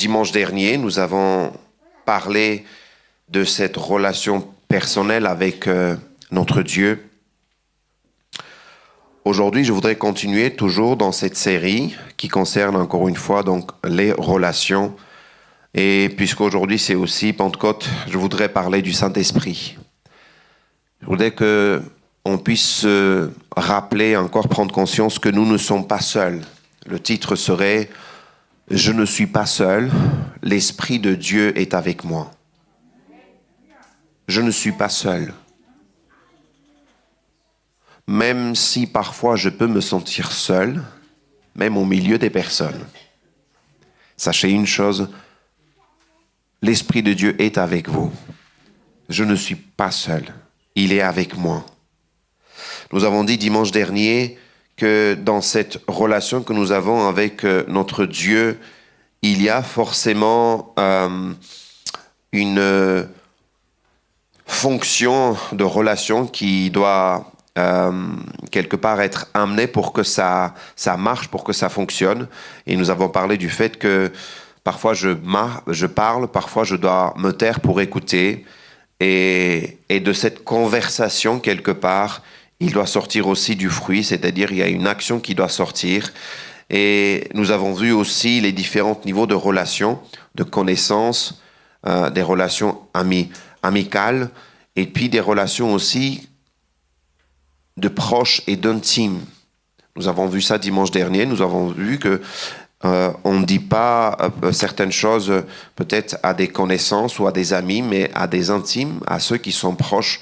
Dimanche dernier, nous avons parlé de cette relation personnelle avec notre Dieu. Aujourd'hui, je voudrais continuer toujours dans cette série qui concerne encore une fois donc les relations. Et puisqu'aujourd'hui c'est aussi Pentecôte, je voudrais parler du Saint-Esprit. Je voudrais qu'on puisse se rappeler, encore prendre conscience que nous ne sommes pas seuls. Le titre serait « Je ne suis pas seul, l'Esprit de Dieu est avec moi ». Je ne suis pas seul. Même si parfois je peux me sentir seul, même au milieu des personnes. Sachez une chose, l'Esprit de Dieu est avec vous. Je ne suis pas seul. Il est avec moi. Nous avons dit dimanche dernier que dans cette relation que nous avons avec notre Dieu, il y a forcément une fonction de relation qui doit quelque part être amenée pour que ça marche, pour que ça fonctionne. Et nous avons parlé du fait que parfois je parle, parfois je dois me taire pour écouter. Et de cette conversation, quelque part, il doit sortir aussi du fruit, c'est-à-dire il y a une action qui doit sortir. Et nous avons vu aussi les différents niveaux de relations, de connaissances, des relations amicales, et puis des relations aussi de proches et d'intimes. Nous avons vu ça dimanche dernier, nous avons vu que on ne dit pas certaines choses peut-être à des connaissances ou à des amis, mais à des intimes, à ceux qui sont proches.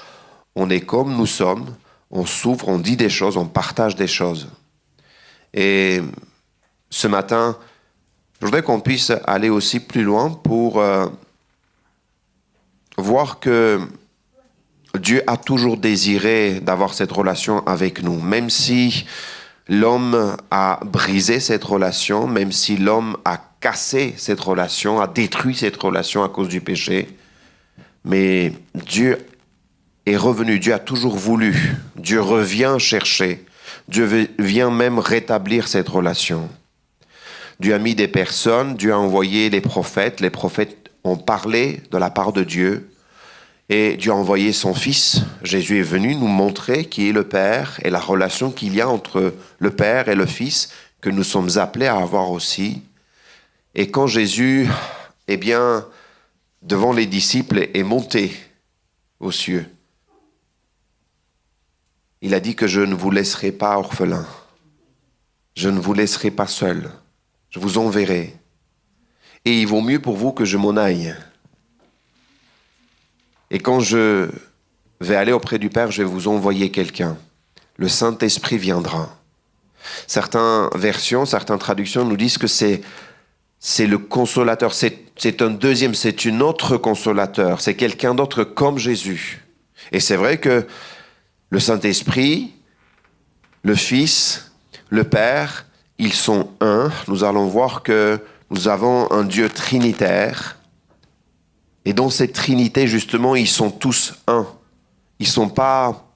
On est comme nous sommes, on s'ouvre, on dit des choses, on partage des choses. Et ce matin, je voudrais qu'on puisse aller aussi plus loin pour voir que Dieu a toujours désiré d'avoir cette relation avec nous, même si l'homme a brisé cette relation, même si l'homme a cassé cette relation, a détruit cette relation à cause du péché. Mais Dieu est revenu, Dieu a toujours voulu, Dieu revient chercher, Dieu vient même rétablir cette relation. Dieu a mis des personnes, Dieu a envoyé les prophètes ont parlé de la part de Dieu. Et Dieu a envoyé son Fils, Jésus est venu nous montrer qui est le Père et la relation qu'il y a entre le Père et le Fils que nous sommes appelés à avoir aussi. Et quand Jésus, devant les disciples, est monté aux cieux, il a dit que je ne vous laisserai pas orphelins, je ne vous laisserai pas seuls, je vous enverrai. Et il vaut mieux pour vous que je m'en aille. Et quand je vais aller auprès du Père, je vais vous envoyer quelqu'un. Le Saint-Esprit viendra. Certaines versions, certaines traductions nous disent que c'est le consolateur. C'est un deuxième, c'est une autre consolateur. C'est quelqu'un d'autre comme Jésus. Et c'est vrai que le Saint-Esprit, le Fils, le Père, ils sont un. Nous allons voir que nous avons un Dieu trinitaire. Et dans cette Trinité, justement, ils sont tous un. Ils ne sont pas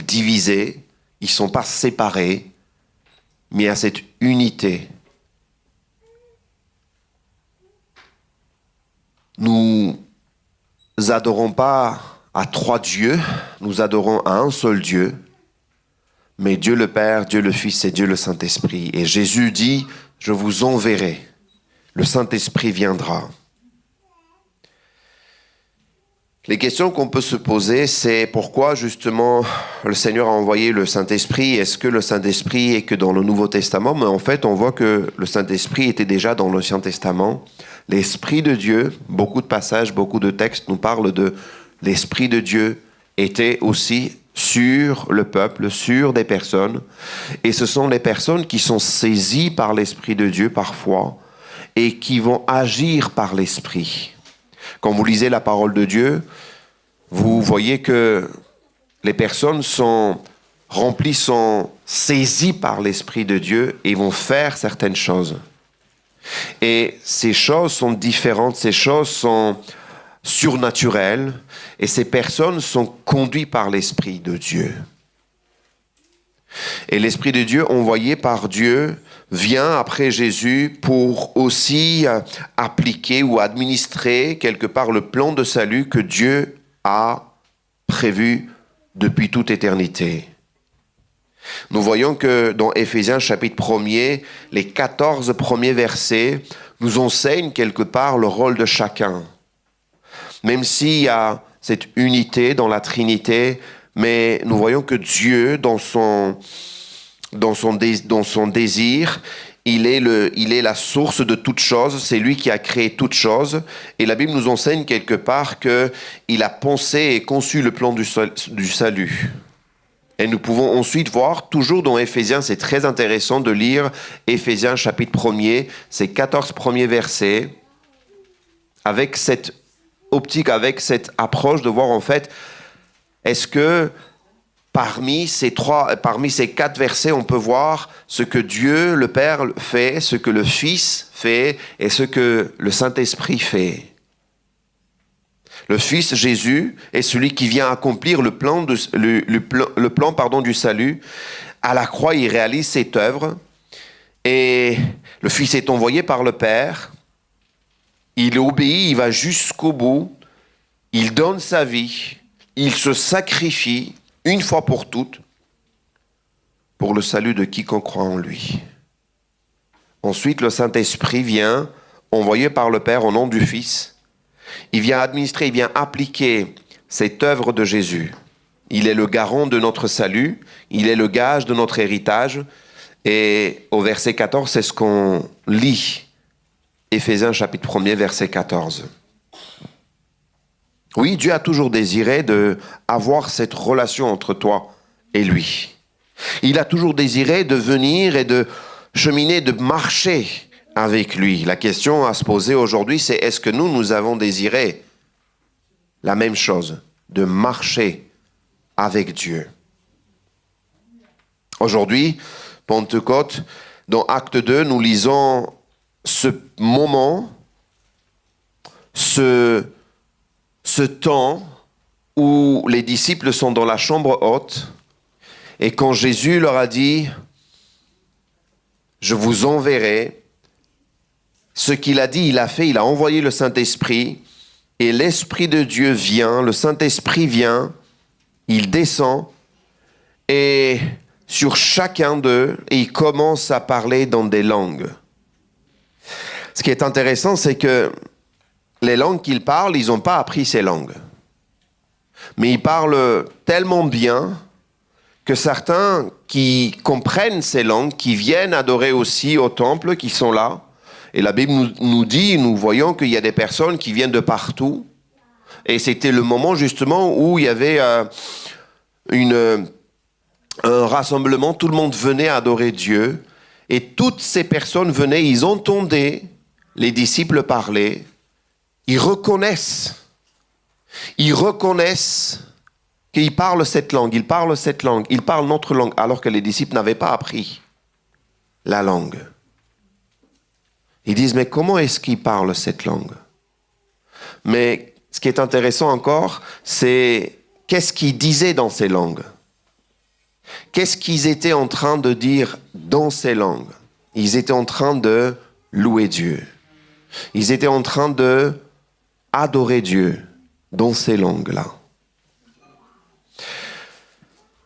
divisés, ils ne sont pas séparés, mais il y a cette unité. Nous adorons pas à trois dieux, nous adorons à un seul Dieu, mais Dieu le Père, Dieu le Fils et Dieu le Saint-Esprit. Et Jésus dit, je vous enverrai, le Saint-Esprit viendra. Les questions qu'on peut se poser, c'est pourquoi justement le Seigneur a envoyé le Saint-Esprit. Est-ce que le Saint-Esprit est que dans le Nouveau Testament? Mais en fait, on voit que le Saint-Esprit était déjà dans l'Ancien Testament. L'Esprit de Dieu, beaucoup de passages, beaucoup de textes nous parlent de l'Esprit de Dieu était aussi sur le peuple, sur des personnes. Et ce sont les personnes qui sont saisies par l'Esprit de Dieu parfois et qui vont agir par l'Esprit. Quand vous lisez la parole de Dieu, vous voyez que les personnes sont remplies, sont saisies par l'Esprit de Dieu et vont faire certaines choses. Et ces choses sont différentes, ces choses sont surnaturelles et ces personnes sont conduites par l'Esprit de Dieu. Et l'Esprit de Dieu, envoyé par Dieu, vient après Jésus pour aussi appliquer ou administrer quelque part le plan de salut que Dieu a prévu depuis toute éternité. Nous voyons que dans Éphésiens chapitre 1er, les 14 premiers versets nous enseignent quelque part le rôle de chacun. Même s'il y a cette unité dans la Trinité, mais nous voyons que Dieu, dans son désir, il est la source de toute chose, c'est lui qui a créé toute chose. Et la Bible nous enseigne quelque part qu'il a pensé et conçu le plan du salut. Et nous pouvons ensuite voir, toujours dans Éphésiens, c'est très intéressant de lire Éphésiens chapitre 1er, ces 14 premiers versets, avec cette optique, avec cette approche de voir en fait, est-ce que parmi ces 4 versets, on peut voir ce que Dieu, le Père, fait, ce que le Fils fait et ce que le Saint-Esprit fait. Le Fils, Jésus, est celui qui vient accomplir le plan du salut. À la croix, il réalise cette œuvre. Et le Fils est envoyé par le Père. Il obéit, il va jusqu'au bout. Il donne sa vie. Il se sacrifie une fois pour toutes pour le salut de quiconque croit en lui. Ensuite, le Saint-Esprit vient, envoyé par le Père au nom du Fils. Il vient administrer, il vient appliquer cette œuvre de Jésus. Il est le garant de notre salut, il est le gage de notre héritage. Et au verset 14, c'est ce qu'on lit. Éphésiens chapitre 1er, verset 14. Oui, Dieu a toujours désiré d'avoir cette relation entre toi et lui. Il a toujours désiré de venir et de cheminer, de marcher avec lui. La question à se poser aujourd'hui, c'est est-ce que nous avons désiré la même chose, de marcher avec Dieu? Aujourd'hui, Pentecôte, dans Acte 2, nous lisons ce moment, ce temps où les disciples sont dans la chambre haute et quand Jésus leur a dit « Je vous enverrai », ce qu'il a dit, il a fait, il a envoyé le Saint-Esprit et l'Esprit de Dieu vient, le Saint-Esprit vient, il descend et sur chacun d'eux et il commence à parler dans des langues. Ce qui est intéressant, c'est que les langues qu'ils parlent, ils n'ont pas appris ces langues. Mais ils parlent tellement bien que certains qui comprennent ces langues, qui viennent adorer aussi au temple, qui sont là, et la Bible nous dit, nous voyons qu'il y a des personnes qui viennent de partout, et c'était le moment justement où il y avait un rassemblement, tout le monde venait adorer Dieu, et toutes ces personnes venaient, ils entendaient les disciples parler, ils reconnaissent qu'ils parlent cette langue, ils parlent notre langue, alors que les disciples n'avaient pas appris la langue. Ils disent, mais comment est-ce qu'ils parlent cette langue? Mais ce qui est intéressant encore, c'est qu'est-ce qu'ils disaient dans ces langues? Qu'est-ce qu'ils étaient en train de dire dans ces langues? Ils étaient en train de louer Dieu. Ils étaient en train de adorer Dieu dans ces langues-là. Vous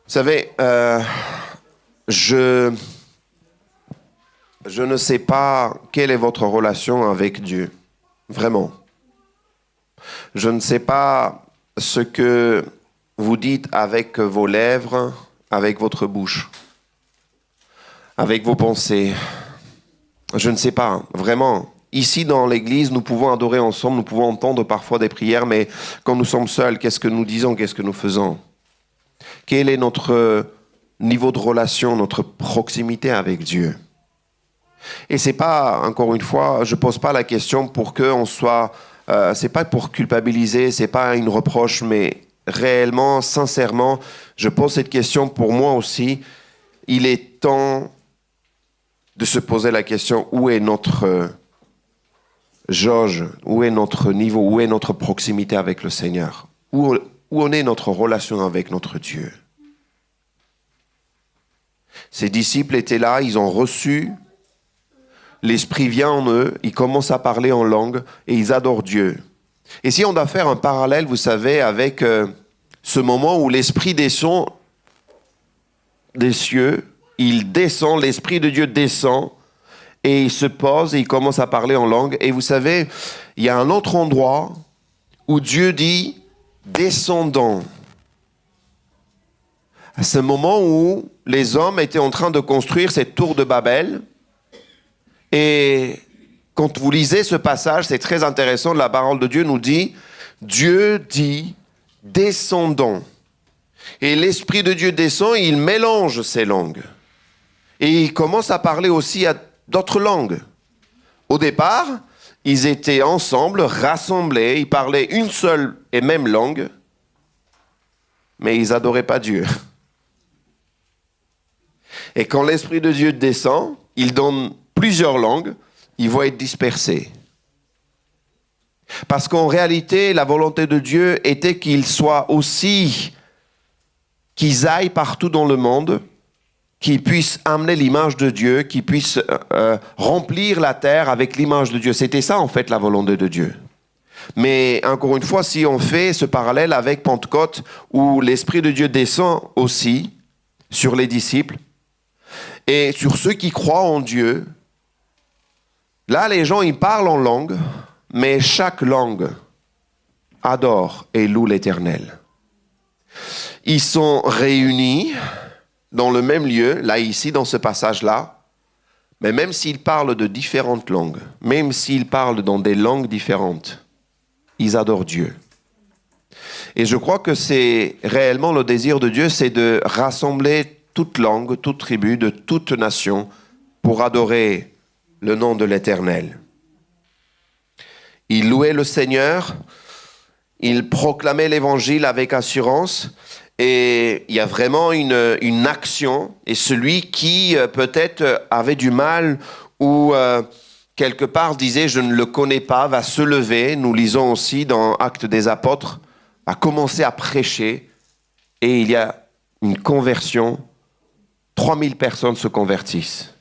savez, je ne sais pas quelle est votre relation avec Dieu, vraiment. Je ne sais pas ce que vous dites avec vos lèvres, avec votre bouche, avec vos pensées. Je ne sais pas, vraiment. Ici, dans l'église, nous pouvons adorer ensemble, nous pouvons entendre parfois des prières, mais quand nous sommes seuls, qu'est-ce que nous disons, qu'est-ce que nous faisons? Quel est notre niveau de relation, notre proximité avec Dieu? Et c'est pas, encore une fois, je pose pas la question pour qu'on soit, c'est pas pour culpabiliser, c'est pas une reproche, mais réellement, sincèrement, je pose cette question pour moi aussi. Il est temps de se poser la question, où est notre jauge, où est notre niveau, où est notre proximité avec le Seigneur? Où en est notre relation avec notre Dieu? Ces disciples étaient là, ils ont reçu, l'Esprit vient en eux, ils commencent à parler en langue et ils adorent Dieu. Et si on doit faire un parallèle, vous savez, avec ce moment où l'Esprit descend des cieux, il descend, l'Esprit de Dieu descend et il se pose et il commence à parler en langue. Et vous savez, il y a un autre endroit où Dieu dit « descendons ». À ce moment où les hommes étaient en train de construire cette tour de Babel. Et quand vous lisez ce passage, c'est très intéressant, la parole de Dieu nous dit, Dieu dit, descendons. Et l'Esprit de Dieu descend, et il mélange ces langues. Et il commence à parler aussi à d'autres langues. Au départ, ils étaient ensemble, rassemblés, ils parlaient une seule et même langue, mais ils n'adoraient pas Dieu. Et quand l'Esprit de Dieu descend, il donne plusieurs langues, ils vont être dispersés. Parce qu'en réalité, la volonté de Dieu était qu'ils soient aussi, qu'ils aillent partout dans le monde, qu'ils puissent amener l'image de Dieu, qu'ils puissent remplir la terre avec l'image de Dieu. C'était ça, en fait, la volonté de Dieu. Mais encore une fois, si on fait ce parallèle avec Pentecôte, où l'Esprit de Dieu descend aussi sur les disciples, et sur ceux qui croient en Dieu, là, les gens, ils parlent en langue, mais chaque langue adore et loue l'Éternel. Ils sont réunis dans le même lieu, là, ici, dans ce passage-là, mais même s'ils parlent de différentes langues, même s'ils parlent dans des langues différentes, ils adorent Dieu. Et je crois que c'est réellement le désir de Dieu, c'est de rassembler toute langue, toute tribu, de toute nation, pour adorer le nom de l'Éternel. Ils louaient le Seigneur, ils proclamaient l'Évangile avec assurance, et il y a vraiment une action, et celui qui peut-être avait du mal ou quelque part disait « je ne le connais pas » va se lever, nous lisons aussi dans Actes des Apôtres, va commencer à prêcher, et il y a une conversion. 3000 personnes se convertissent.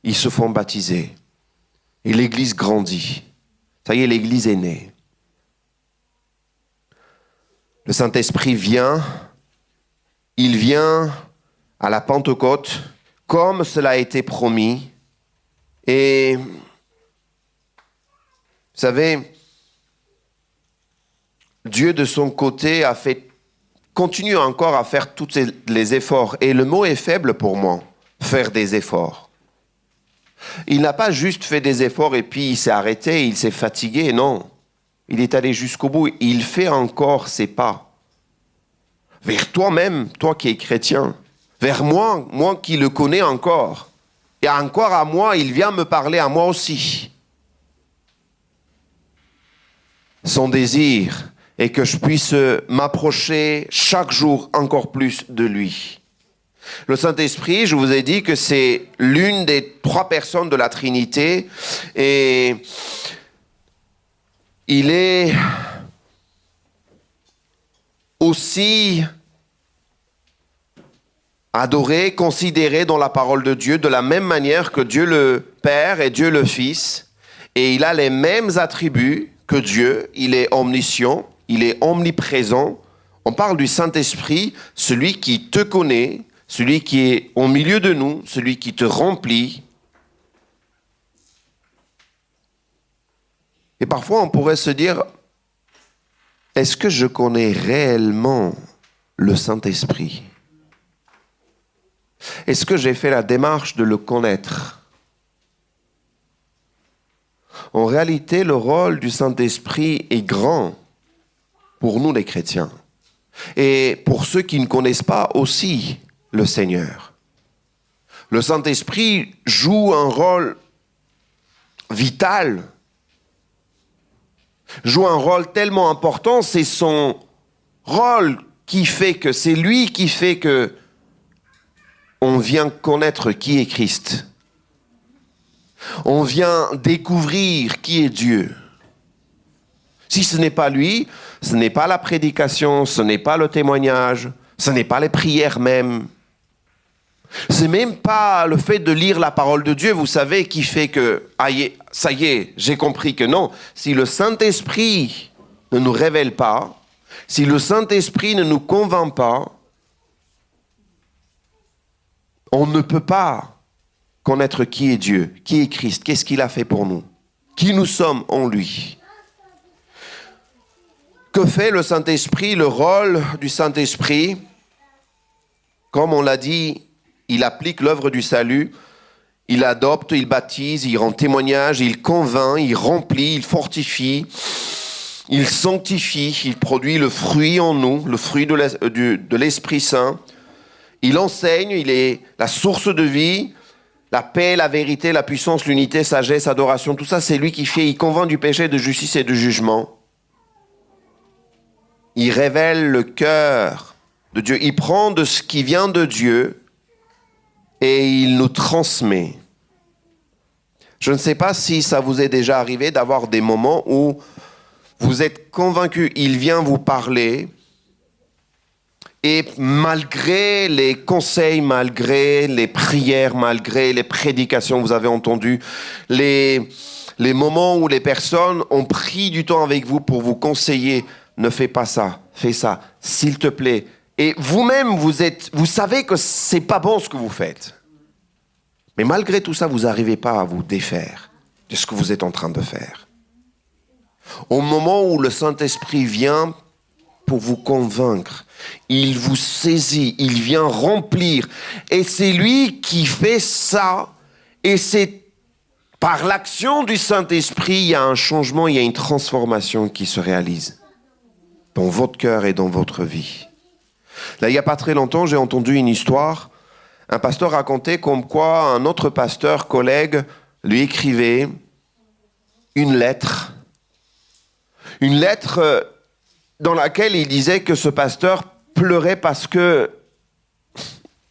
Ils se font baptiser. Et l'Église grandit. Ça y est, l'Église est née. Le Saint-Esprit vient. Il vient à la Pentecôte, comme cela a été promis. Et, vous savez, Dieu de son côté continue encore à faire tous les efforts. Et le mot est faible pour moi, faire des efforts. Il n'a pas juste fait des efforts et puis il s'est arrêté, il s'est fatigué, non. Il est allé jusqu'au bout, il fait encore ses pas. Vers toi-même, toi qui es chrétien. Vers moi, moi qui le connais encore. Et encore à moi, il vient me parler à moi aussi. Son désir et que je puisse m'approcher chaque jour encore plus de lui. Le Saint-Esprit, je vous ai dit que c'est l'une des 3 personnes de la Trinité et il est aussi adoré, considéré dans la parole de Dieu de la même manière que Dieu le Père et Dieu le Fils, et il a les mêmes attributs que Dieu, il est omniscient, il est omniprésent. On parle du Saint-Esprit, celui qui te connaît, celui qui est au milieu de nous, celui qui te remplit. Et parfois, on pourrait se dire, est-ce que je connais réellement le Saint-Esprit? Est-ce que j'ai fait la démarche de le connaître? En réalité, le rôle du Saint-Esprit est grand pour nous les chrétiens. Et pour ceux qui ne connaissent pas aussi le Seigneur. Le Saint-Esprit joue un rôle vital, joue un rôle tellement important, c'est son rôle qui fait que, c'est lui qui fait que on vient connaître qui est Christ. On vient découvrir qui est Dieu. Si ce n'est pas lui, ce n'est pas la prédication, ce n'est pas le témoignage, ce n'est pas les prières même. C'est même pas le fait de lire la parole de Dieu, vous savez, qui fait que, ça y est, j'ai compris que non. Si le Saint-Esprit ne nous révèle pas, si le Saint-Esprit ne nous convainc pas, on ne peut pas connaître qui est Dieu, qui est Christ, qu'est-ce qu'il a fait pour nous, qui nous sommes en lui. Que fait le Saint-Esprit, le rôle du Saint-Esprit? Comme on l'a dit, il applique l'œuvre du salut, il adopte, il baptise, il rend témoignage, il convainc, il remplit, il fortifie, il sanctifie, il produit le fruit en nous, le fruit de l'Esprit Saint. Il enseigne, il est la source de vie, la paix, la vérité, la puissance, l'unité, sagesse, adoration, tout ça c'est lui qui fait, il convainc du péché, de justice et de jugement. Il révèle le cœur de Dieu, il prend de ce qui vient de Dieu et il nous transmet. Je ne sais pas si ça vous est déjà arrivé d'avoir des moments où vous êtes convaincu, il vient vous parler et malgré les conseils, malgré les prières, malgré les prédications que vous avez entendues, les moments où les personnes ont pris du temps avec vous pour vous conseiller, ne fais pas ça, fais ça, s'il te plaît. Et vous-même, vous savez que c'est pas bon ce que vous faites. Mais malgré tout ça, vous n'arrivez pas à vous défaire de ce que vous êtes en train de faire. Au moment où le Saint-Esprit vient pour vous convaincre, il vous saisit, il vient remplir. Et c'est lui qui fait ça. Et c'est par l'action du Saint-Esprit, il y a un changement, il y a une transformation qui se réalise dans votre cœur et dans votre vie. Là, il n'y a pas très longtemps, j'ai entendu une histoire. Un pasteur racontait comme quoi un autre pasteur, collègue, lui écrivait une lettre dans laquelle il disait que ce pasteur pleurait parce que,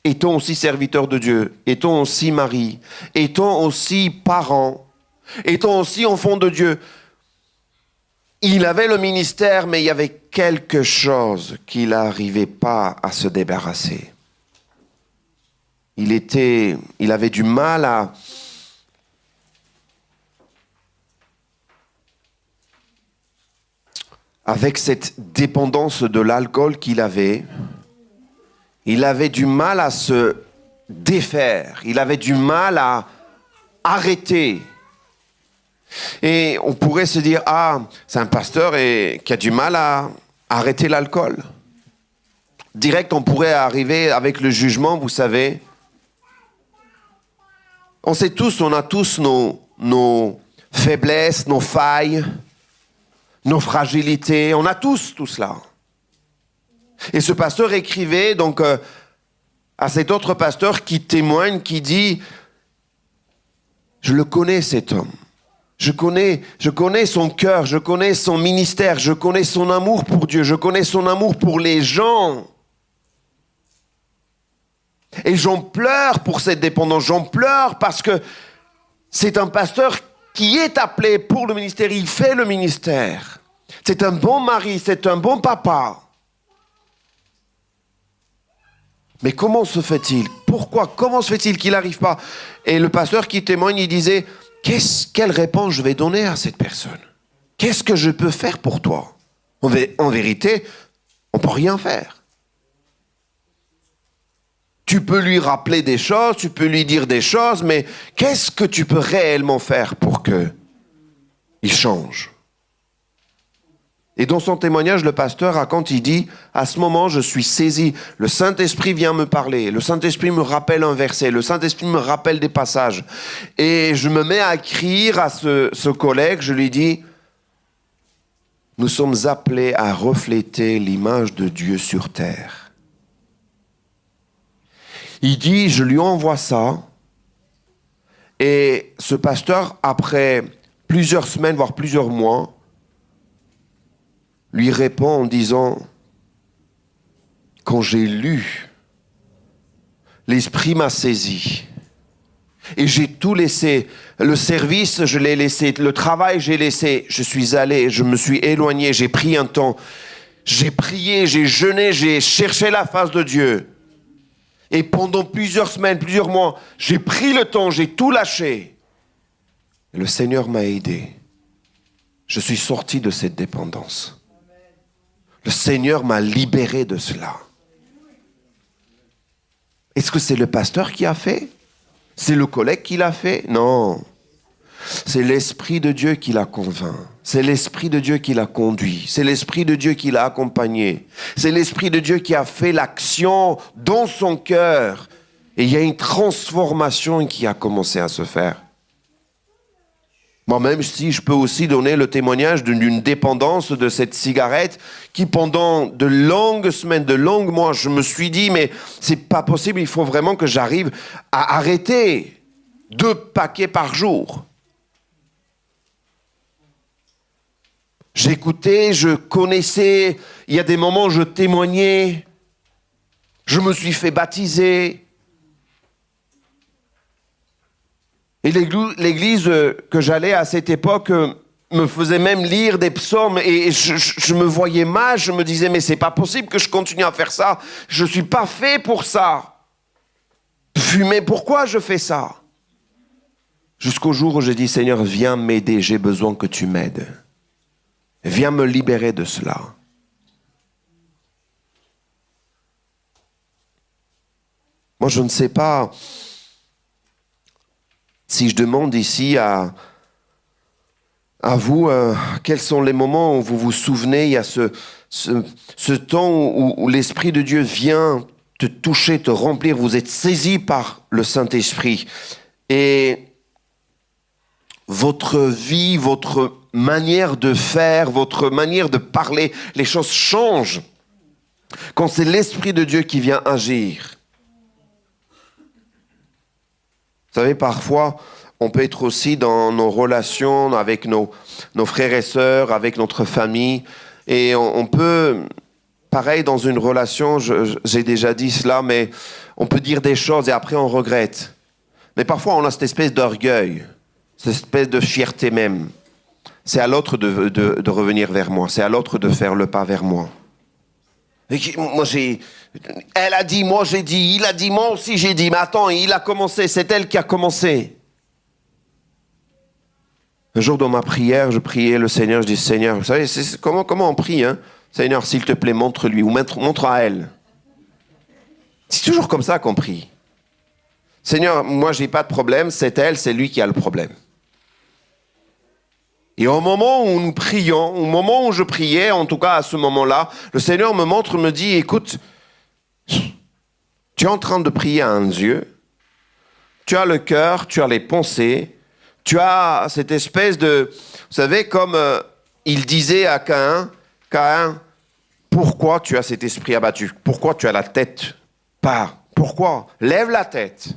étant aussi serviteur de Dieu, étant aussi mari, étant aussi parent, étant aussi enfant de Dieu, il avait le ministère, mais il y avait quelque chose qu'il n'arrivait pas à se débarrasser. Il avait du mal avec cette dépendance de l'alcool qu'il avait. Il avait du mal à se défaire. Il avait du mal à arrêter. Et on pourrait se dire, c'est un pasteur qui a du mal à arrêter l'alcool. Direct, on pourrait arriver avec le jugement, vous savez. On sait tous, on a tous nos faiblesses, nos failles, nos fragilités. On a tous tout cela. Et ce pasteur écrivait donc à cet autre pasteur qui témoigne, qui dit, je le connais cet homme. Je connais son cœur, je connais son ministère, je connais son amour pour Dieu, je connais son amour pour les gens. Et j'en pleure pour cette dépendance, j'en pleure parce que c'est un pasteur qui est appelé pour le ministère, il fait le ministère. C'est un bon mari, c'est un bon papa. Mais comment se fait-il? Pourquoi? Comment se fait-il qu'il n'arrive pas? Et le pasteur qui témoigne, il disait, quelle réponse je vais donner à cette personne? Qu'est-ce que je peux faire pour toi? En vérité, on ne peut rien faire. Tu peux lui rappeler des choses, tu peux lui dire des choses, mais qu'est-ce que tu peux réellement faire pour qu'il change? Et dans son témoignage, le pasteur raconte, il dit, à ce moment, je suis saisi, le Saint-Esprit vient me parler, le Saint-Esprit me rappelle un verset, le Saint-Esprit me rappelle des passages. Et je me mets à écrire à ce collègue, je lui dis, nous sommes appelés à refléter l'image de Dieu sur terre. Il dit, je lui envoie ça, et ce pasteur, après plusieurs semaines, voire plusieurs mois, lui répond en disant, quand j'ai lu, l'Esprit m'a saisi, et j'ai tout laissé, le service, je l'ai laissé, le travail, j'ai laissé, je suis allé, je me suis éloigné, j'ai pris un temps, j'ai prié, j'ai jeûné, j'ai cherché la face de Dieu. Et pendant plusieurs semaines, plusieurs mois, j'ai pris le temps, j'ai tout lâché. Et le Seigneur m'a aidé. Je suis sorti de cette dépendance. Le Seigneur m'a libéré de cela. Est-ce que c'est le pasteur qui a fait? C'est le collègue qui l'a fait? Non. C'est l'Esprit de Dieu qui l'a convaincu. C'est l'Esprit de Dieu qui l'a conduit. C'est l'Esprit de Dieu qui l'a accompagné. C'est l'Esprit de Dieu qui a fait l'action dans son cœur. Et il y a une transformation qui a commencé à se faire. Moi, même si je peux aussi donner le témoignage d'une dépendance de cette cigarette qui, pendant de longues semaines, de longs mois, je me suis dit, mais c'est pas possible, il faut vraiment que j'arrive à arrêter 2 paquets par jour. J'écoutais, je connaissais, il y a des moments où je témoignais, je me suis fait baptiser. Et l'église que j'allais à cette époque me faisait même lire des psaumes et je me voyais mal, je me disais mais c'est pas possible que je continue à faire ça, je suis pas fait pour ça. Fumer, pourquoi je fais ça? Jusqu'au jour où j'ai dit Seigneur, viens m'aider, j'ai besoin que tu m'aides. Viens me libérer de cela. Moi, je ne sais pas si je demande ici à vous, quels sont les moments où vous vous souvenez, il y a ce temps où l'Esprit de Dieu vient te toucher, te remplir, vous êtes saisi par le Saint-Esprit. Et votre vie, votre manière de faire, votre manière de parler, les choses changent quand c'est l'Esprit de Dieu qui vient agir. Vous savez, parfois, on peut être aussi dans nos relations avec nos frères et sœurs, avec notre famille, et on peut, pareil, dans une relation, j'ai déjà dit cela, mais on peut dire des choses et après on regrette. Mais parfois, on a cette espèce d'orgueil, cette espèce de fierté même. C'est à l'autre de revenir vers moi. C'est à l'autre de faire le pas vers moi. Elle a dit, moi j'ai dit, il a dit, moi aussi j'ai dit. Mais attends, il a commencé, c'est elle qui a commencé. Un jour dans ma prière, je priais le Seigneur, je dis, Seigneur, vous savez, comment on prie, hein? Seigneur, s'il te plaît, montre-lui ou montre à elle. C'est toujours comme ça qu'on prie. Seigneur, moi j'ai pas de problème, c'est elle, c'est lui qui a le problème. Et au moment où nous prions, au moment où je priais, en tout cas à ce moment-là, le Seigneur me dit, écoute, tu es en train de prier à un Dieu, tu as le cœur, tu as les pensées, tu as cette espèce de, vous savez, comme il disait à Caïn, pourquoi tu as cet esprit abattu? Pourquoi tu as la tête bas? Pourquoi? Lève la tête.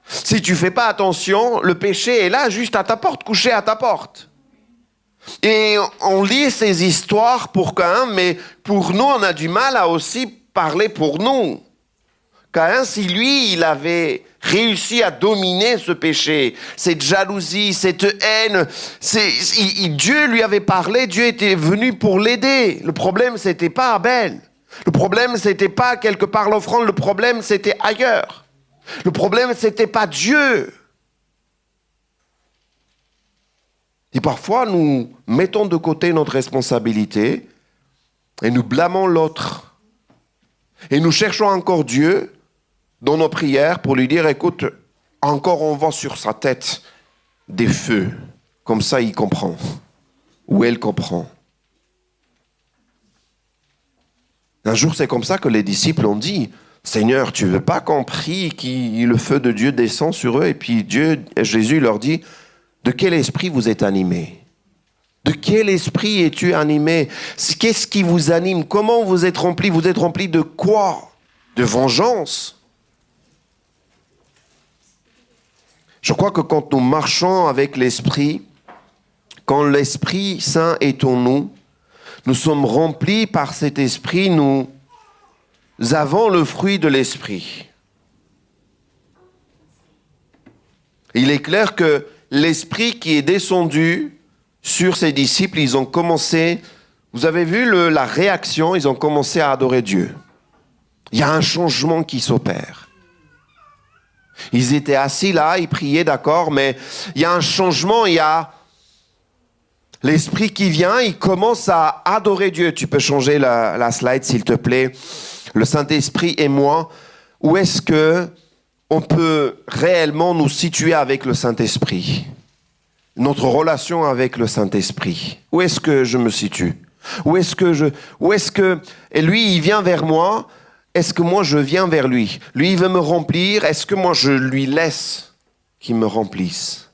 Si tu ne fais pas attention, le péché est là, juste à ta porte, couché à ta porte. Et on lit ces histoires pour Caïn, mais pour nous, on a du mal à aussi parler pour nous. Caïn, si lui, il avait réussi à dominer ce péché, cette jalousie, cette haine, Dieu lui avait parlé, Dieu était venu pour l'aider. Le problème, c'était pas Abel. Le problème, c'était pas quelque part l'offrande, le problème, c'était ailleurs. Le problème, c'était pas Dieu. Et parfois, nous mettons de côté notre responsabilité et nous blâmons l'autre. Et nous cherchons encore Dieu dans nos prières pour lui dire, écoute, encore on voit sur sa tête des feux. Comme ça, il comprend. Ou elle comprend. Un jour, c'est comme ça que les disciples ont dit, Seigneur, tu veux pas qu'on prie, que le feu de Dieu descend sur eux? Et puis Jésus leur dit, de quel esprit vous êtes animés? De quel esprit es-tu animé? Qu'est-ce qui vous anime? Comment vous êtes remplis? Vous êtes remplis de quoi? De vengeance? Je crois que quand nous marchons avec l'Esprit, quand l'Esprit Saint est en nous, nous sommes remplis par cet Esprit, nous avons le fruit de l'Esprit. Il est clair que l'Esprit qui est descendu sur ses disciples, ils ont commencé, vous avez vu la réaction, ils ont commencé à adorer Dieu. Il y a un changement qui s'opère. Ils étaient assis là, ils priaient, d'accord, mais il y a un changement, il y a l'Esprit qui vient, il commence à adorer Dieu. Tu peux changer la slide, s'il te plaît. Le Saint-Esprit et moi, où est-ce que on peut réellement nous situer avec le Saint-Esprit? Notre relation avec le Saint-Esprit. Où est-ce que je me situe? Et lui, il vient vers moi. Est-ce que moi, je viens vers lui? Lui, il veut me remplir. Est-ce que moi, je lui laisse qu'il me remplisse?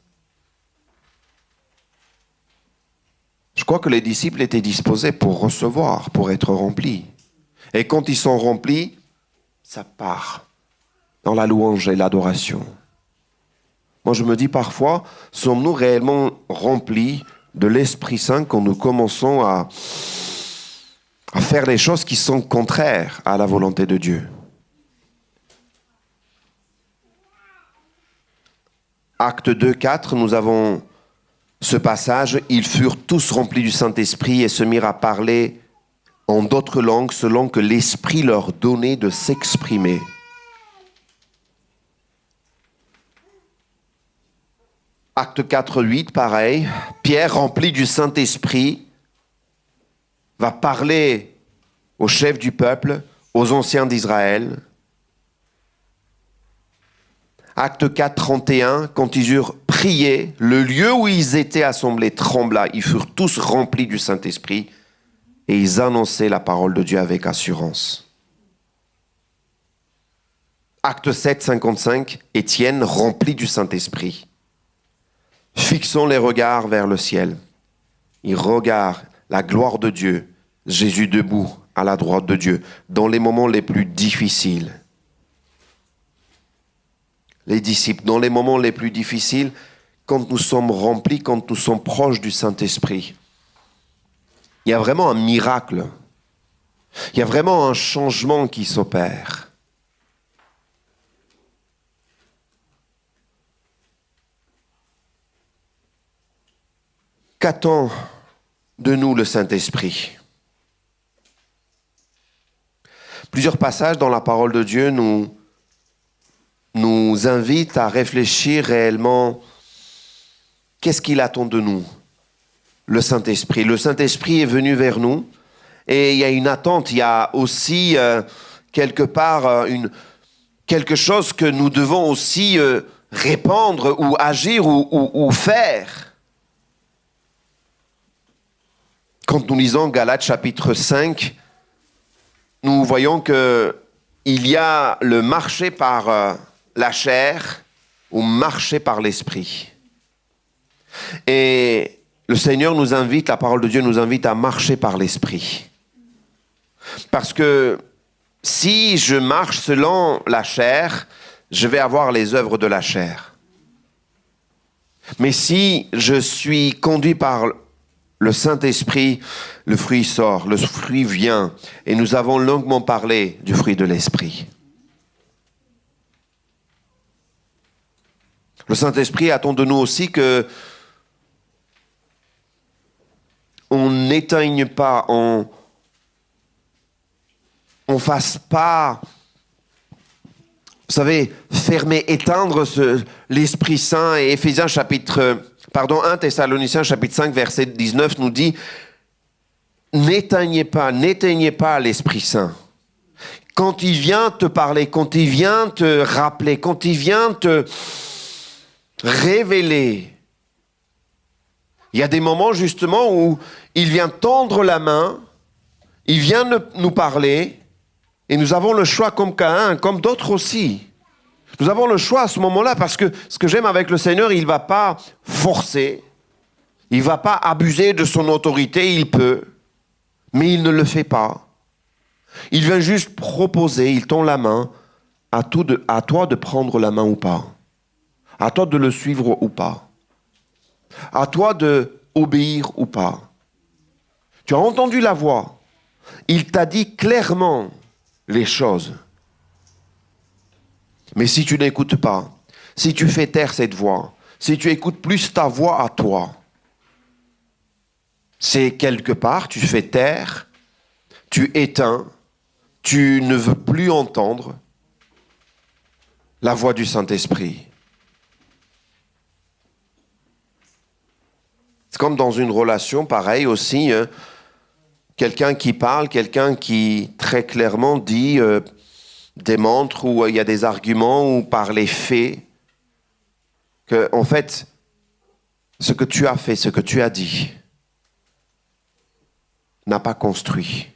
Je crois que les disciples étaient disposés pour recevoir, pour être remplis. Et quand ils sont remplis, ça part dans la louange et l'adoration. Moi, je me dis parfois, sommes-nous réellement remplis de l'Esprit Saint quand nous commençons à faire les choses qui sont contraires à la volonté de Dieu? Acte 2, 4, nous avons ce passage. Ils furent tous remplis du Saint-Esprit et se mirent à parler en d'autres langues selon que l'Esprit leur donnait de s'exprimer. Acte 4, 8, pareil. Pierre, rempli du Saint-Esprit, va parler aux chefs du peuple, aux anciens d'Israël. Acte 4, 31, quand ils eurent prié, le lieu où ils étaient assemblés trembla. Ils furent tous remplis du Saint-Esprit et ils annonçaient la parole de Dieu avec assurance. Acte 7, 55, Étienne, rempli du Saint-Esprit. Fixons les regards vers le ciel. Il regarde la gloire de Dieu, Jésus debout à la droite de Dieu, dans les moments les plus difficiles. Les disciples, dans les moments les plus difficiles, quand nous sommes remplis, quand nous sommes proches du Saint-Esprit, il y a vraiment un miracle. Il y a vraiment un changement qui s'opère. Qu'attend de nous le Saint-Esprit? Plusieurs passages dans la parole de Dieu nous invitent à réfléchir réellement qu'est-ce qu'il attend de nous, le Saint-Esprit. Le Saint-Esprit est venu vers nous et il y a une attente, il y a aussi quelque part quelque chose que nous devons aussi répandre ou agir ou faire. Quand nous lisons Galates chapitre 5, nous voyons qu'il y a le marché par la chair ou marché par l'esprit. Et le Seigneur nous invite, la parole de Dieu nous invite à marcher par l'esprit. Parce que si je marche selon la chair, je vais avoir les œuvres de la chair. Mais si je suis conduit par le Saint-Esprit, le fruit sort, le fruit vient. Et nous avons longuement parlé du fruit de l'Esprit. Le Saint-Esprit attend de nous aussi que on n'éteigne pas, on fasse pas, vous savez, fermer, éteindre l'Esprit Saint. Et Éphésiens 1 Thessaloniciens chapitre 5 verset 19 nous dit n'éteignez pas l'Esprit Saint. Quand il vient te parler, quand il vient te rappeler, quand il vient te révéler, il y a des moments justement où il vient tendre la main, il vient nous parler et nous avons le choix comme Caïn, comme d'autres aussi. Nous avons le choix à ce moment-là parce que ce que j'aime avec le Seigneur, il ne va pas forcer, il ne va pas abuser de son autorité, il peut, mais il ne le fait pas. Il vient juste proposer, il tend la main, à toi de prendre la main ou pas, à toi de le suivre ou pas, à toi de obéir ou pas. Tu as entendu la voix, il t'a dit clairement les choses. Mais si tu n'écoutes pas, si tu fais taire cette voix, si tu écoutes plus ta voix à toi, c'est quelque part, tu fais taire, tu éteins tu ne veux plus entendre la voix du Saint-Esprit. C'est comme dans une relation, pareil aussi, hein, quelqu'un qui parle, quelqu'un qui très clairement dit, démontre, ou il y a des arguments, ou par les faits, que en fait, ce que tu as fait, ce que tu as dit, n'a pas construit.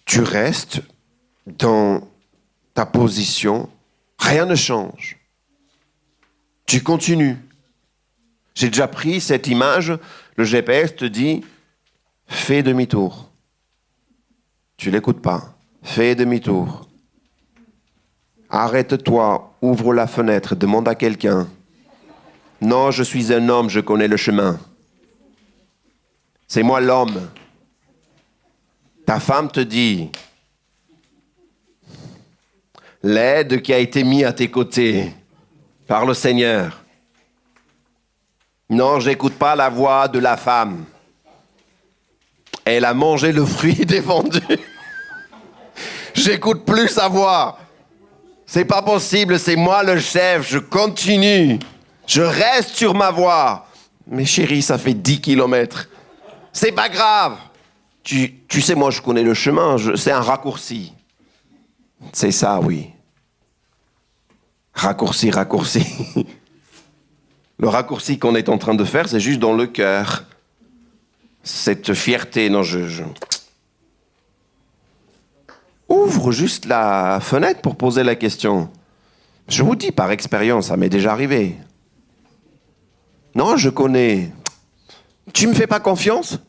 Tu restes dans ta position, rien ne change. Tu continues. J'ai déjà pris cette image, le GPS te dit, fais demi-tour. Tu ne l'écoutes pas. Fais demi-tour. Arrête-toi, ouvre la fenêtre, demande à quelqu'un. Non, je suis un homme, je connais le chemin. C'est moi l'homme. Ta femme te dit, l'aide qui a été mise à tes côtés par le Seigneur. Non, j'écoute pas la voix de la femme. Elle a mangé le fruit défendu. J'écoute plus sa voix. C'est pas possible, c'est moi le chef, je continue. Je reste sur ma voie. Mais chérie, ça fait 10 kilomètres. C'est pas grave. Tu sais, moi, je connais le chemin. C'est un raccourci. C'est ça, oui. Raccourci. Le raccourci qu'on est en train de faire, c'est juste dans le cœur. Cette fierté. Non, Ouvre juste la fenêtre pour poser la question. Je vous dis par expérience, ça m'est déjà arrivé. Non, je connais. Tu me fais pas confiance ?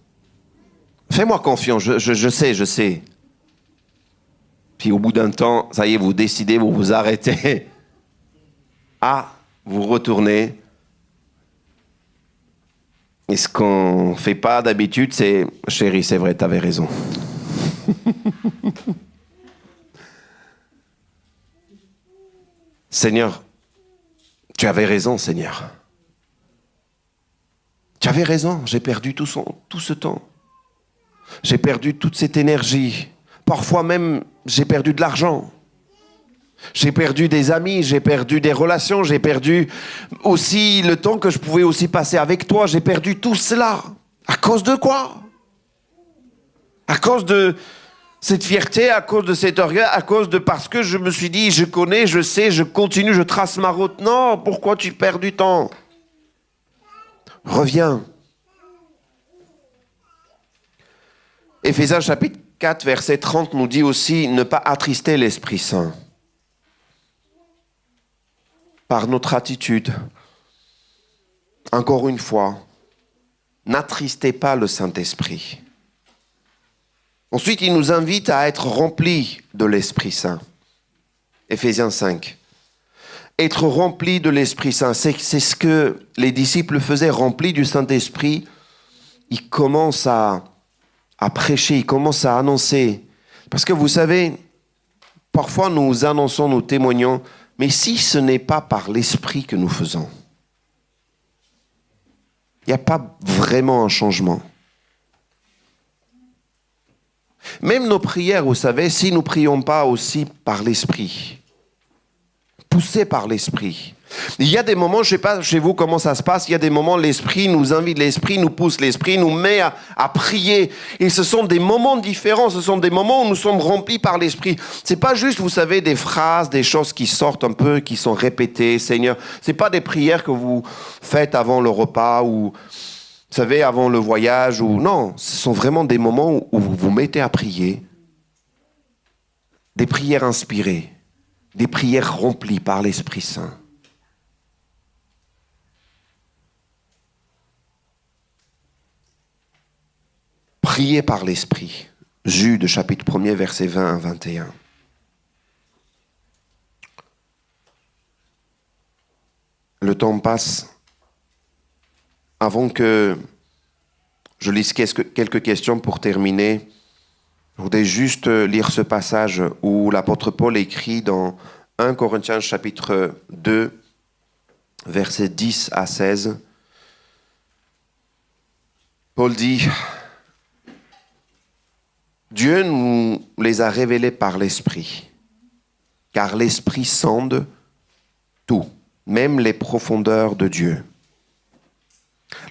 Fais-moi confiance, je sais. Puis au bout d'un temps, ça y est, vous décidez, vous vous arrêtez. Ah, vous retournez. Et ce qu'on ne fait pas d'habitude, c'est « Chérie, c'est vrai, t'avais raison. » Seigneur, tu avais raison, Seigneur. Tu avais raison, j'ai perdu tout ce temps. J'ai perdu toute cette énergie. Parfois même, j'ai perdu de l'argent. J'ai perdu des amis, j'ai perdu des relations, j'ai perdu aussi le temps que je pouvais aussi passer avec toi. J'ai perdu tout cela. À cause de quoi ? À cause de cette fierté, à cause de cet orgueil, à cause de parce que je me suis dit, je connais, je sais, je continue, je trace ma route. Non, pourquoi tu perds du temps ? Reviens. Éphésiens chapitre 4, verset 30 nous dit aussi, ne pas attrister l'Esprit Saint. Par notre attitude, encore une fois, n'attristez pas le Saint-Esprit. Ensuite, il nous invite à être remplis de l'Esprit Saint. Éphésiens 5. Être remplis de l'Esprit Saint, c'est ce que les disciples faisaient, remplis du Saint-Esprit. Ils commencent à prêcher, ils commencent à annoncer. Parce que vous savez, parfois nous annonçons, nous témoignons, mais si ce n'est pas par l'Esprit que nous faisons, il n'y a pas vraiment un changement. Même nos prières, vous savez, si nous ne prions pas aussi par l'Esprit, poussés par l'Esprit. Il y a des moments, je ne sais pas chez vous comment ça se passe, il y a des moments, l'Esprit nous invite, l'Esprit nous pousse, l'Esprit nous met à prier. Et ce sont des moments différents, ce sont des moments où nous sommes remplis par l'Esprit. Ce n'est pas juste, vous savez, des phrases, des choses qui sortent un peu, qui sont répétées, Seigneur. Ce n'est pas des prières que vous faites avant le repas ou, vous savez, avant le voyage. Non, ce sont vraiment des moments où vous vous mettez à prier. Des prières inspirées, des prières remplies par l'Esprit Saint. Priez par l'Esprit. Jude, chapitre 1er, versets 20 à 21. Le temps passe. Avant que je lise quelques questions pour terminer, je voudrais juste lire ce passage où l'apôtre Paul écrit dans 1 Corinthiens chapitre 2, versets 10 à 16. Paul dit « Dieu nous les a révélés par l'Esprit. Car l'Esprit sonde tout, même les profondeurs de Dieu.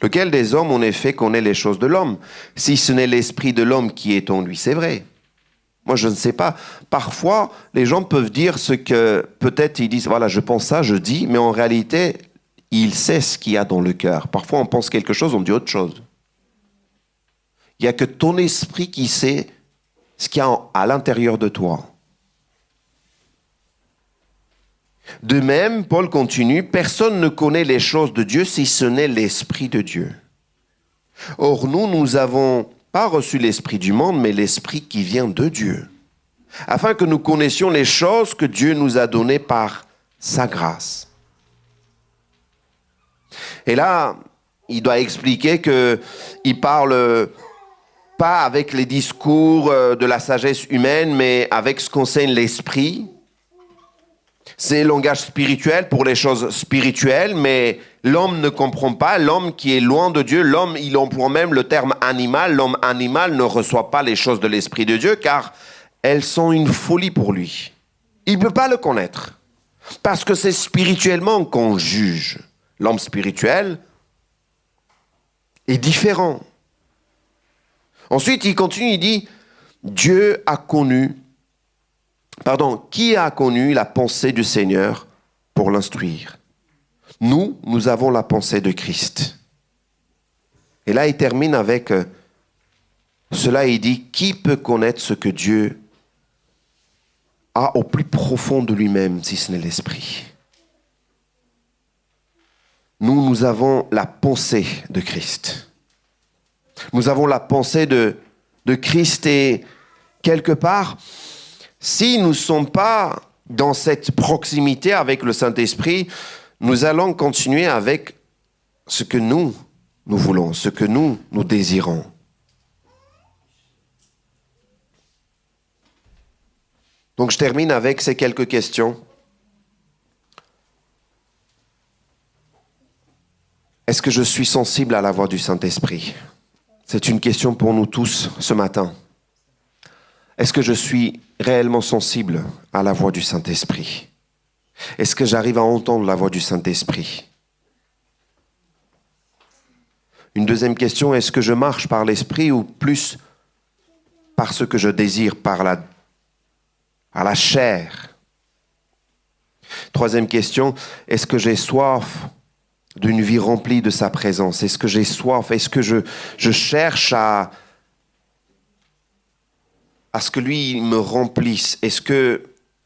Lequel des hommes, en effet, connaît les choses de l'homme, si ce n'est l'esprit de l'homme qui est en lui? C'est vrai. Moi, je ne sais pas. Parfois, les gens peuvent dire ce que, peut-être ils disent, voilà, je pense ça, je dis, mais en réalité, ils savent ce qu'il y a dans le cœur. Parfois, on pense quelque chose, on dit autre chose. Il n'y a que ton esprit qui sait ce qu'il y a à l'intérieur de toi. De même, Paul continue, personne ne connaît les choses de Dieu si ce n'est l'Esprit de Dieu. Or, nous n'avons pas reçu l'Esprit du monde, mais l'Esprit qui vient de Dieu, afin que nous connaissions les choses que Dieu nous a données par sa grâce. Et là, il doit expliquer qu'il parle pas avec les discours de la sagesse humaine, mais avec ce qu'enseigne l'Esprit. C'est le langage spirituel pour les choses spirituelles, mais l'homme ne comprend pas. L'homme qui est loin de Dieu, l'homme, il emploie même le terme animal. L'homme animal ne reçoit pas les choses de l'Esprit de Dieu, car elles sont une folie pour lui. Il ne peut pas le connaître, parce que c'est spirituellement qu'on juge. L'homme spirituel est différent. Ensuite, il continue, il dit, qui a connu la pensée du Seigneur pour l'instruire? Nous avons la pensée de Christ. Et là, il termine avec cela, il dit, qui peut connaître ce que Dieu a au plus profond de lui-même, si ce n'est l'Esprit? Nous avons la pensée de Christ. Nous avons la pensée de Christ et quelque part, si nous ne sommes pas dans cette proximité avec le Saint-Esprit, nous allons continuer avec ce que nous voulons, ce que nous désirons. Donc je termine avec ces quelques questions. Est-ce que je suis sensible à la voix du Saint-Esprit? C'est une question pour nous tous ce matin. Est-ce que je suis réellement sensible à la voix du Saint-Esprit? Est-ce que j'arrive à entendre la voix du Saint-Esprit? Une deuxième question, est-ce que je marche par l'Esprit ou plus par ce que je désire, par la chair? Troisième question, est-ce que j'ai soif d'une vie remplie de sa présence? Est-ce que j'ai soif? Est-ce que je cherche à ce que lui me remplisse? Est-ce que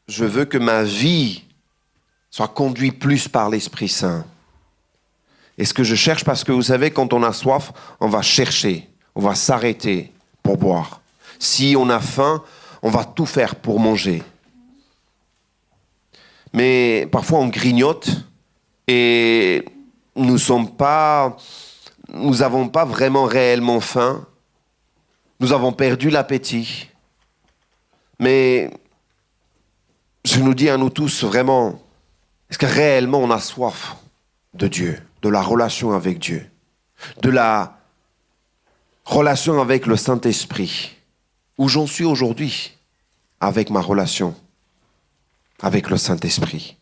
je veux que ma vie soit conduite plus par l'Esprit Saint? Est-ce que je cherche? Parce que vous savez, quand on a soif, on va chercher, on va s'arrêter pour boire. Si on a faim, on va tout faire pour manger. Mais parfois on grignote et nous n'avons pas vraiment réellement faim. Nous avons perdu l'appétit. Mais je nous dis à nous tous vraiment, est-ce que réellement on a soif de Dieu, de la relation avec Dieu, de la relation avec le Saint-Esprit? Où j'en suis aujourd'hui avec ma relation avec le Saint-Esprit?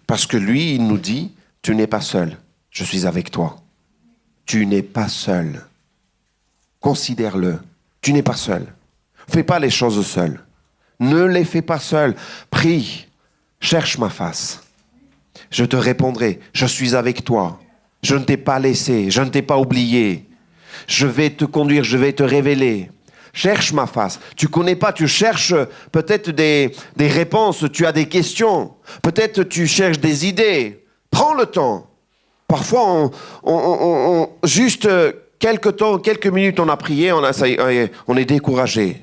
Parce que lui, il nous dit, tu n'es pas seul, je suis avec toi. Tu n'es pas seul. Considère-le, tu n'es pas seul. Fais pas les choses seul. Ne les fais pas seul. Prie, cherche ma face. Je te répondrai, je suis avec toi. Je ne t'ai pas laissé, je ne t'ai pas oublié. Je vais te conduire, je vais te révéler. Cherche ma face. Tu connais pas, tu cherches peut-être des réponses, tu as des questions. Peut-être tu cherches des idées. Prends le temps. Parfois, on juste quelques minutes, on a prié, on est découragé.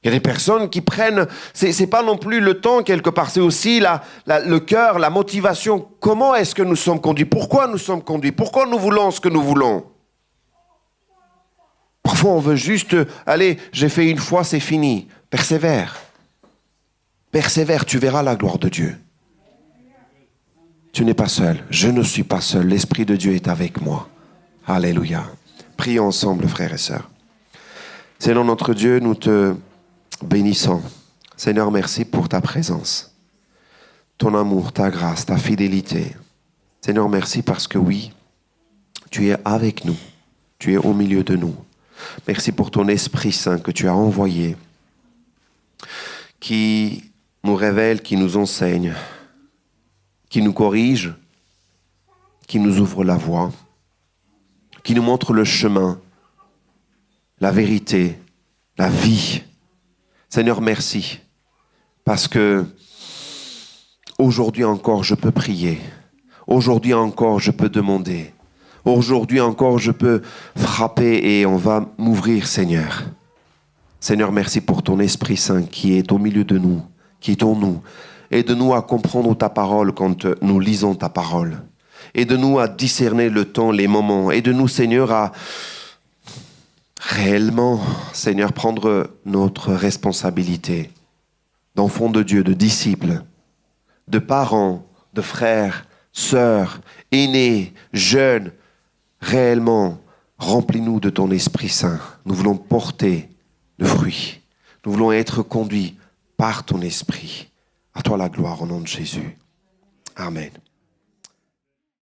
Il y a des personnes qui prennent, c'est pas non plus le temps quelque part, c'est aussi le cœur, la motivation. Comment est-ce que nous sommes conduits? Pourquoi nous sommes conduits? Pourquoi nous voulons ce que nous voulons? Parfois on veut juste, allez, j'ai fait une fois, c'est fini. Persévère. Persévère, tu verras la gloire de Dieu. Tu n'es pas seul, je ne suis pas seul, l'Esprit de Dieu est avec moi. Alléluia. Prions ensemble, frères et sœurs. Seigneur notre Dieu, nous te bénissons. Seigneur, merci pour ta présence, ton amour, ta grâce, ta fidélité. Seigneur, merci parce que oui, tu es avec nous, tu es au milieu de nous. Merci pour ton Esprit Saint que tu as envoyé, qui nous révèle, qui nous enseigne, qui nous corrige, qui nous ouvre la voie, qui nous montre le chemin, la vérité, la vie. Seigneur, merci, parce que aujourd'hui encore je peux prier, aujourd'hui encore je peux demander, aujourd'hui encore je peux frapper et on va m'ouvrir, Seigneur. Seigneur, merci pour ton Esprit Saint qui est au milieu de nous, qui est en nous. Aide-nous à comprendre ta parole quand nous lisons ta parole. Aide-nous à discerner le temps, les moments. Aide-nous, Seigneur, à réellement, Seigneur, prendre notre responsabilité d'enfants de Dieu, de disciples, de parents, de frères, sœurs, aînés, jeunes. Réellement, remplis-nous de ton Esprit Saint. Nous voulons porter le fruit. Nous voulons être conduits par ton Esprit. À toi la gloire au nom de Jésus. Amen.